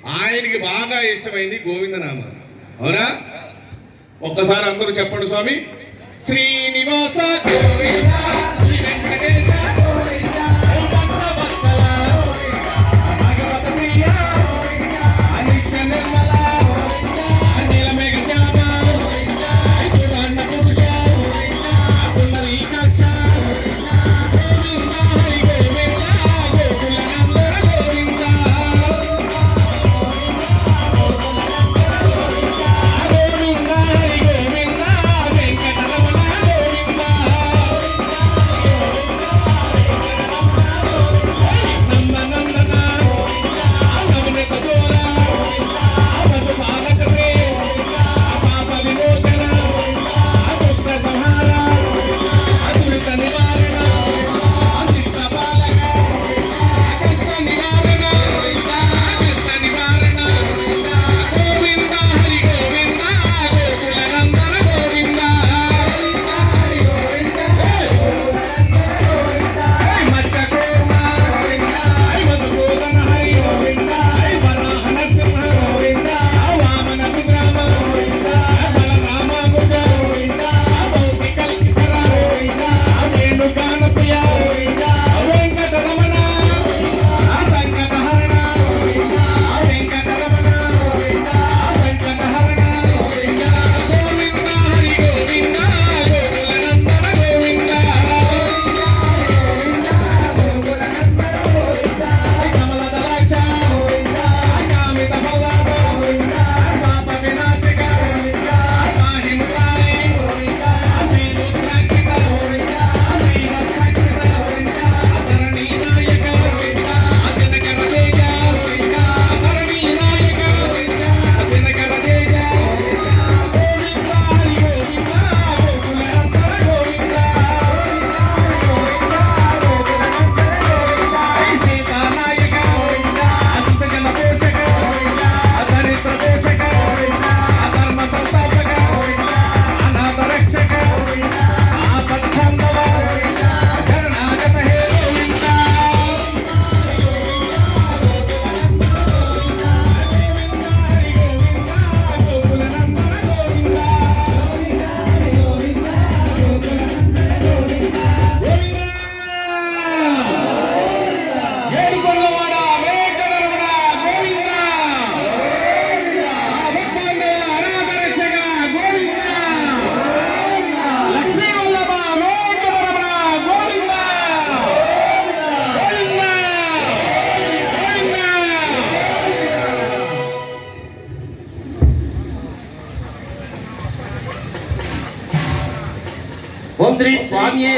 ఆయనకి బాగా ఇష్టమైంది గోవిందనామం. అవునా? ఒక్కసారి అందరూ చెప్పండి స్వామి. శ్రీనివాస గోవింద శ్రీ వెంకటేశ గోవింద భక్తవత్సల భగవత ప్రియ అనిత్య నిర్మల నీలమేఘ శ్యామ పురాణ పురుష పుండరీకాక్ష గోవింద హరి గోవింద గోకుల రాముల గోవింద గోవింద హరి గోవింద వెంకటరమణ గోవింద నందనందన నవనీత చోర పశుపాలక శ్రీ పాప విమోచన దుష్ట సంహార దురిత నివారణ శిష్ట పాలక కష్ట నివారణ కష్ట నివారణ గోవింద హరి గోవింద గోకుల నందన గోవింద మత్స్య కూర్మ మధుసూదన హరి గోవింద వరాహ నరసింహ గోవింద వామన విగ్రహ గోవింద బలరామ భుజ గోవింద భౌతిక లిఖితర గోవింద వేణుగాన ప్రియ గోవింద వెంకటరమణ సంకటహరణ గోవింద వెంకటరమణ గోవింద సంకటహరణ గోవింద గోవింద హరి గోవింద గోకుల నందన గోవింద కమలదలాక్ష గోవింద కామిత భవ గోవింద పాప వినాశక గోవింద పాహి మురారి గోవింద శ్రీరుద్రాక్షిత గోవింద శ్రీవత్సక్షిత గోవింద ధరణీ నాయక గోవింద దినకర తేజ గోవింద ధరణీ నాయక గోవింద దినకర తేజ గోవింద హరి గోవింద గోకుల నందన గోవింద సీతానాయక గోవింద అనంతజన పోషక గోవింద దరిద్ర పోషక గోవింద ధర్మ సంస్థాపక గోవింద అనాథ రక్షక గోవింద ఆపద్బాంధవ గోవింద శరణాగత హే గోవింద గోకుల నందన గోవింద ఏడుకొండవాడ వెంకటరమణ గోవింద భక్తాండవ అనాథ రక్షక గోవింద లక్ష్మీ వల్లభ వెంకటరమణ గోవింద గోవింద ఓం శ్రీ స్వామియే